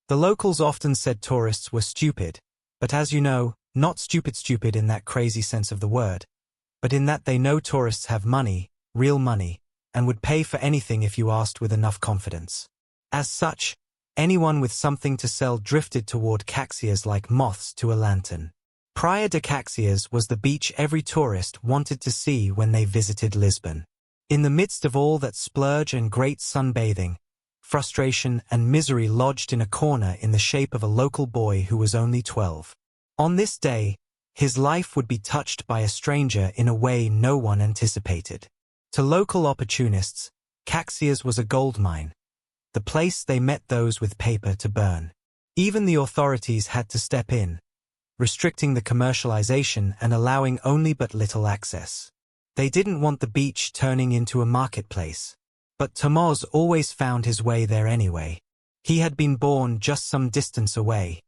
The locals often said tourists were stupid, but as you know, not stupid in that crazy sense of the word, but in that they know tourists have money, real money, and would pay for anything if you asked with enough confidence. As such, anyone with something to sell drifted toward Cais like moths to a lantern. Praia de Cais was the beach every tourist wanted to see when they visited Lisbon. In the midst of all that splurge and great sunbathing, frustration and misery lodged in a corner in the shape of a local boy who was only 12. On this day, his life would be touched by a stranger in a way no one anticipated. To local opportunists, Cais was a gold mine, the place they met those with paper to burn. Even the authorities had to step in, restricting the commercialization and allowing only but little access. They didn't want the beach turning into a marketplace. But Tomaz always found his way there anyway. He had been born just some distance away.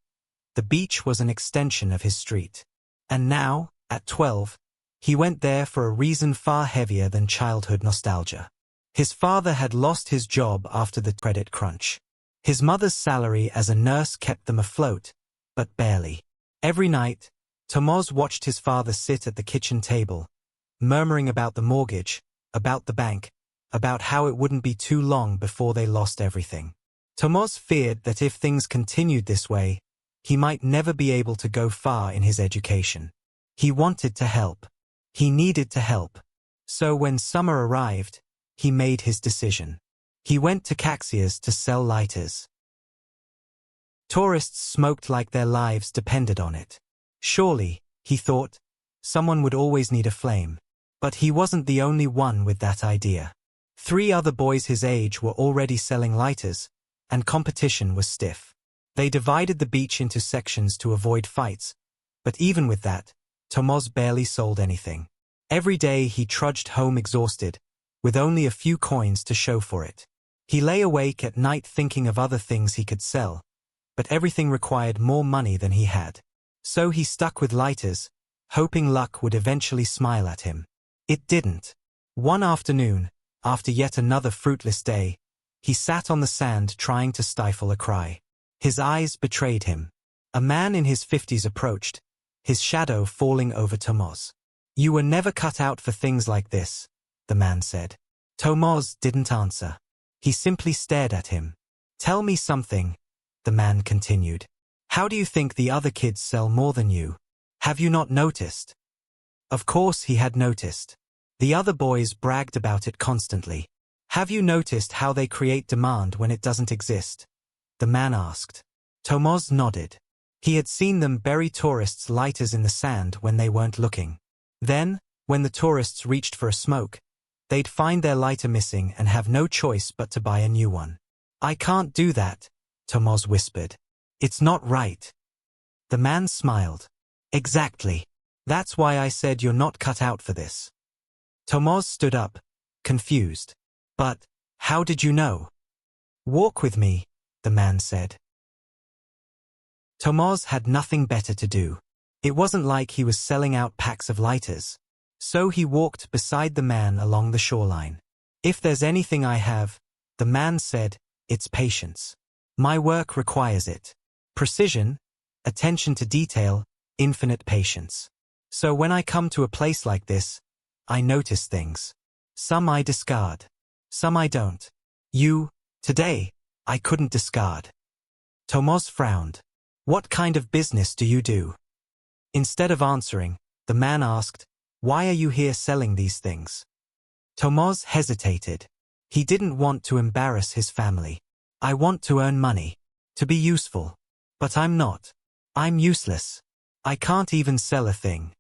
The beach was an extension of his street. And now, at 12, he went there for a reason far heavier than childhood nostalgia. His father had lost his job after the credit crunch. His mother's salary as a nurse kept them afloat, but barely. Every night, Tomaz watched his father sit at the kitchen table, murmuring about the mortgage, about the bank, about how it wouldn't be too long before they lost everything. Tomaz feared that if things continued this way, he might never be able to go far in his education. He wanted to help. He needed to help. So when summer arrived, he made his decision. He went to Cais to sell lighters. Tourists smoked like their lives depended on it. Surely, he thought, someone would always need a flame. But he wasn't the only one with that idea. 3 other boys his age were already selling lighters, and competition was stiff. They divided the beach into sections to avoid fights, but even with that, Tomaz barely sold anything. Every day he trudged home exhausted, with only a few coins to show for it. He lay awake at night thinking of other things he could sell, but everything required more money than he had. So he stuck with lighters, hoping luck would eventually smile at him. It didn't. One afternoon, after yet another fruitless day, he sat on the sand trying to stifle a cry. His eyes betrayed him. A man in his 50s approached, his shadow falling over Tomaz. "You were never cut out for things like this," the man said. Tomaz didn't answer. He simply stared at him. "Tell me something," the man continued. "How do you think the other kids sell more than you? Have you not noticed?" Of course he had noticed. The other boys bragged about it constantly. "Have you noticed how they create demand when it doesn't exist?" the man asked. Tomaz nodded. He had seen them bury tourists' lighters in the sand when they weren't looking. Then, when the tourists reached for a smoke, they'd find their lighter missing and have no choice but to buy a new one. "I can't do that," Tomaz whispered. "It's not right." The man smiled. "Exactly. That's why I said you're not cut out for this." Tomaz stood up, confused. "But, how did you know?" "Walk with me," the man said. Tomaz had nothing better to do. It wasn't like he was selling out packs of lighters. So he walked beside the man along the shoreline. "If there's anything I have," the man said, "it's patience. My work requires it. Precision, attention to detail, infinite patience. So when I come to a place like this, I notice things. Some I discard. Some I don't. Today, I couldn't discard." Tomaz frowned. "What kind of business do you do?" Instead of answering, the man asked, "Why are you here selling these things?" Tomaz hesitated. He didn't want to embarrass his family. "I want to earn money. To be useful. But I'm not. I'm useless. I can't even sell a thing."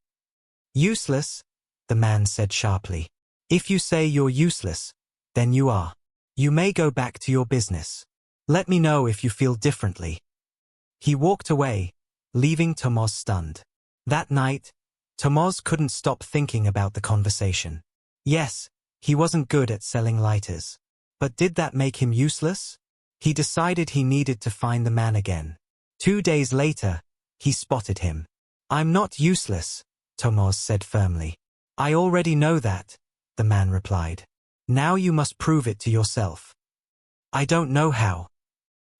"Useless?" the man said sharply. "If you say you're useless, then you are. You may go back to your business. Let me know if you feel differently." He walked away, leaving Tomaz stunned. That night, Tomaz couldn't stop thinking about the conversation. Yes, he wasn't good at selling lighters. But did that make him useless? He decided he needed to find the man again. 2 days later, he spotted him. "I'm not useless," Tomaz said firmly. "I already know that," the man replied. "Now you must prove it to yourself." "I don't know how."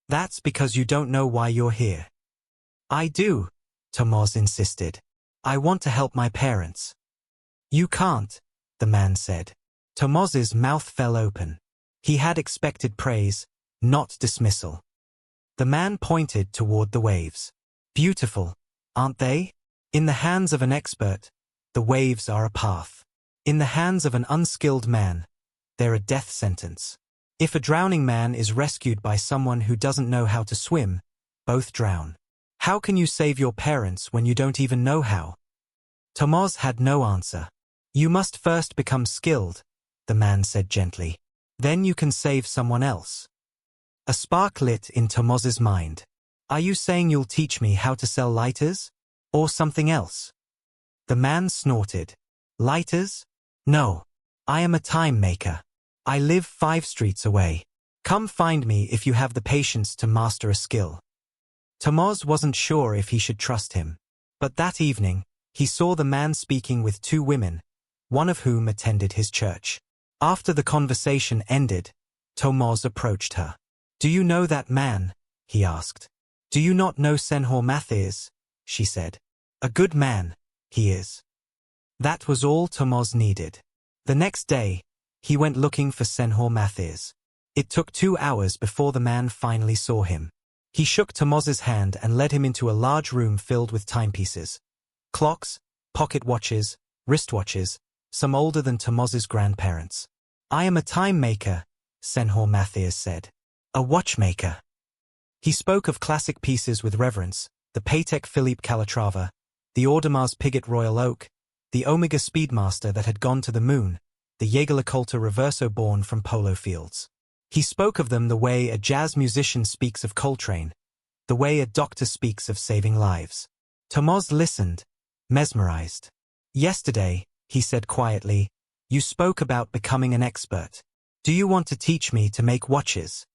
That's because you don't know why you're here. I do, Tomaz insisted. I want to help my parents. You can't, the man said. Tomaz's mouth fell open. He had expected praise, not dismissal. The man pointed toward the waves. Beautiful, aren't they? In the hands of an expert, the waves are a path. In the hands of an unskilled man, they're a death sentence. If a drowning man is rescued by someone who doesn't know how to swim, both drown. How can you save your parents when you don't even know how? Tomaz had no answer. You must first become skilled, the man said gently. Then you can save someone else. A spark lit in Tomaz's mind. Are you saying you'll teach me how to sell lighters? Or something else? The man snorted. Lighters? No. I am a time maker. I live 5 streets away. Come find me if you have the patience to master a skill. Tomaz wasn't sure if he should trust him. But that evening, he saw the man speaking with 2 women, one of whom attended his church. After the conversation ended, Tomaz approached her. Do you know that man? He asked. Do you not know Senhor Mathias? She said. A good man, he is. That was all Tomaz needed. The next day, he went looking for Senhor Mathias. It took 2 hours before the man finally saw him. He shook Tomaz's hand and led him into a large room filled with timepieces. Clocks, pocket watches, wristwatches, some older than Tomaz's grandparents. I am a time maker, Senhor Mathias said. A watchmaker. He spoke of classic pieces with reverence, the Patek Philippe Calatrava, the Audemars Piguet Royal Oak, the Omega Speedmaster that had gone to the moon, the Jaeger-LeCoultre Reverso born from polo fields. He spoke of them the way a jazz musician speaks of Coltrane, the way a doctor speaks of saving lives. Tomaz listened, mesmerized. Yesterday, he said quietly, you spoke about becoming an expert. Do you want to teach me to make watches?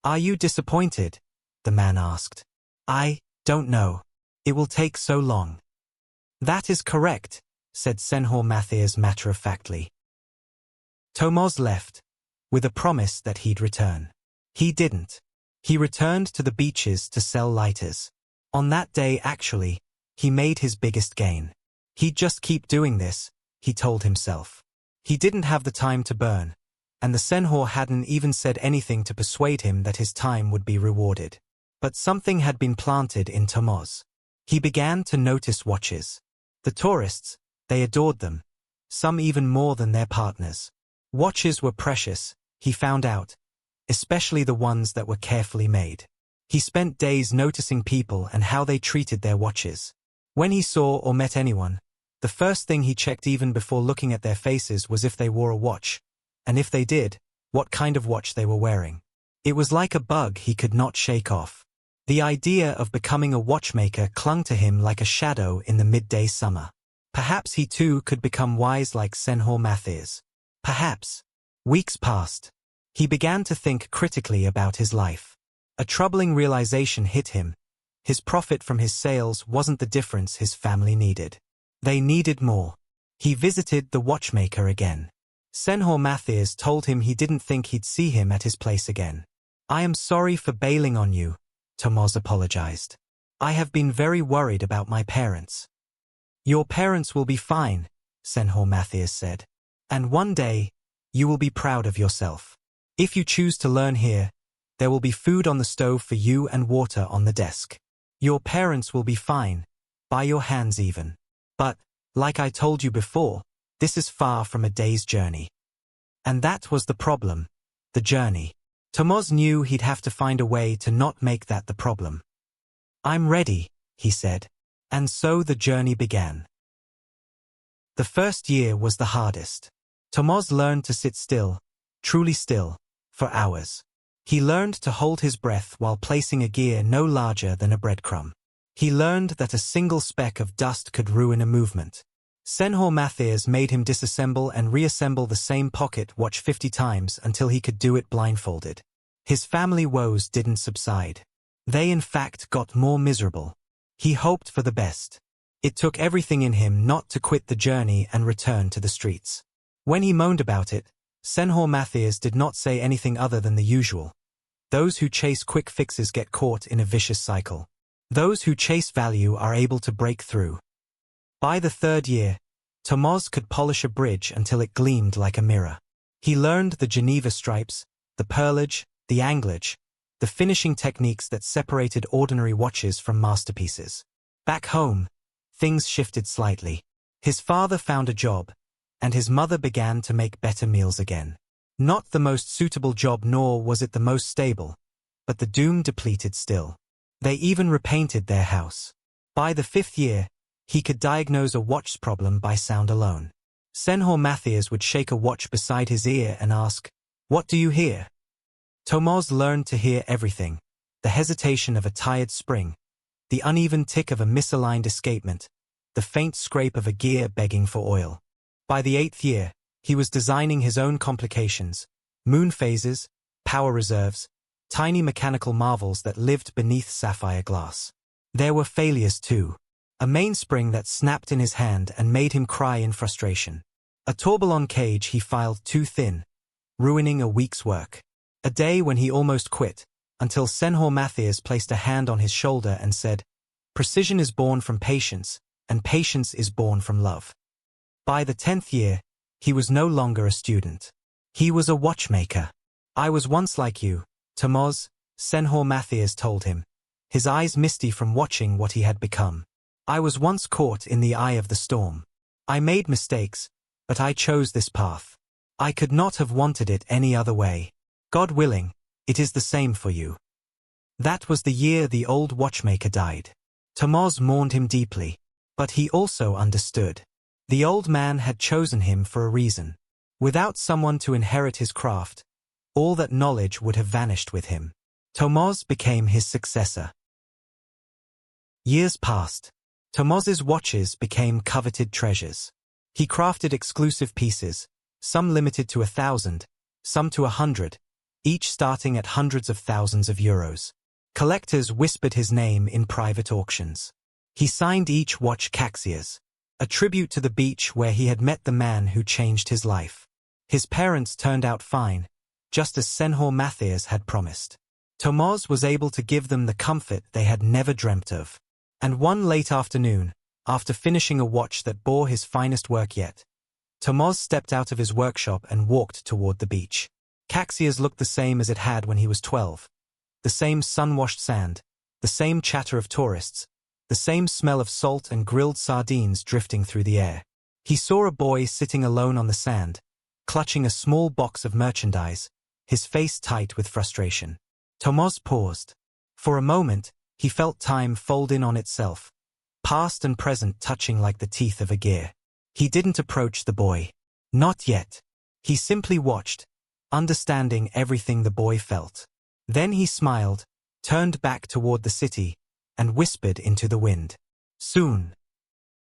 Are you disappointed? The man asked. I don't know. It will take so long. That is correct, said Senhor Mathias matter-of-factly. Tomaz left, with a promise that he'd return. He didn't. He returned to the beaches to sell lighters. On that day, actually, he made his biggest gain. He'd just keep doing this, he told himself. He didn't have the time to burn, and the Senhor hadn't even said anything to persuade him that his time would be rewarded. But something had been planted in Tomaz. He began to notice watches. The tourists, they adored them, some even more than their partners. Watches were precious, he found out, especially the ones that were carefully made. He spent days noticing people and how they treated their watches. When he saw or met anyone, the first thing he checked even before looking at their faces was if they wore a watch, and if they did, what kind of watch they were wearing. It was like a bug he could not shake off. The idea of becoming a watchmaker clung to him like a shadow in the midday summer. Perhaps he too could become wise like Senhor Mathias. Perhaps. Weeks passed. He began to think critically about his life. A troubling realization hit him. His profit from his sales wasn't the difference his family needed. They needed more. He visited the watchmaker again. Senhor Mathias told him he didn't think he'd see him at his place again. I am sorry for bailing on you, Tomaz apologized. I have been very worried about my parents. Your parents will be fine, Senhor Mathias said. And one day, you will be proud of yourself. If you choose to learn here, there will be food on the stove for you and water on the desk. Your parents will be fine, by your hands even. But, like I told you before, this is far from a day's journey. And that was the problem, the journey. Tomaz knew he'd have to find a way to not make that the problem. I'm ready, he said. And so the journey began. The first year was the hardest. Tomaz learned to sit still, truly still, for hours. He learned to hold his breath while placing a gear no larger than a breadcrumb. He learned that a single speck of dust could ruin a movement. Senhor Mathias made him disassemble and reassemble the same pocket watch 50 times until he could do it blindfolded. His family woes didn't subside. They in fact got more miserable. He hoped for the best. It took everything in him not to quit the journey and return to the streets. When he moaned about it, Senhor Mathias did not say anything other than the usual. Those who chase quick fixes get caught in a vicious cycle. Those who chase value are able to break through. By the third year, Tomaz could polish a bridge until it gleamed like a mirror. He learned the Geneva stripes, the perlage, the anglage, the finishing techniques that separated ordinary watches from masterpieces. Back home, things shifted slightly. His father found a job, and his mother began to make better meals again. Not the most suitable job, nor was it the most stable, but the doom depleted still. They even repainted their house. By the fifth year, he could diagnose a watch's problem by sound alone. Senhor Matthias would shake a watch beside his ear and ask, "What do you hear?" Tomaz learned to hear everything: the hesitation of a tired spring, the uneven tick of a misaligned escapement, the faint scrape of a gear begging for oil. By the eighth year, he was designing his own complications: moon phases, power reserves, tiny mechanical marvels that lived beneath sapphire glass. There were failures too. A mainspring that snapped in his hand and made him cry in frustration. A tourbillon cage he filed too thin, ruining a week's work. A day when he almost quit, until Senhor Matthias placed a hand on his shoulder and said, "Precision is born from patience, and patience is born from love." By the 10th year, he was no longer a student. He was a watchmaker. "I was once like you, Tomaz," Senhor Matthias told him, his eyes misty from watching what he had become. "I was once caught in the eye of the storm. I made mistakes, but I chose this path. I could not have wanted it any other way. God willing, it is the same for you." That was the year the old watchmaker died. Tomaz mourned him deeply, but he also understood. The old man had chosen him for a reason. Without someone to inherit his craft, all that knowledge would have vanished with him. Tomaz became his successor. Years passed. Tomaz's watches became coveted treasures. He crafted exclusive pieces, some limited to 1,000, some to 100, each starting at hundreds of thousands of euros. Collectors whispered his name in private auctions. He signed each watch Cais, a tribute to the beach where he had met the man who changed his life. His parents turned out fine, just as Senhor Matthias had promised. Tomaz was able to give them the comfort they had never dreamt of. And one late afternoon, after finishing a watch that bore his finest work yet, Tomaz stepped out of his workshop and walked toward the beach. Cais looked the same as it had when he was 12. The same sun-washed sand, the same chatter of tourists, the same smell of salt and grilled sardines drifting through the air. He saw a boy sitting alone on the sand, clutching a small box of merchandise, his face tight with frustration. Tomaz paused. For a moment, he felt time fold in on itself, past and present touching like the teeth of a gear. He didn't approach the boy. Not yet. He simply watched, understanding everything the boy felt. Then he smiled, turned back toward the city, and whispered into the wind, "Soon,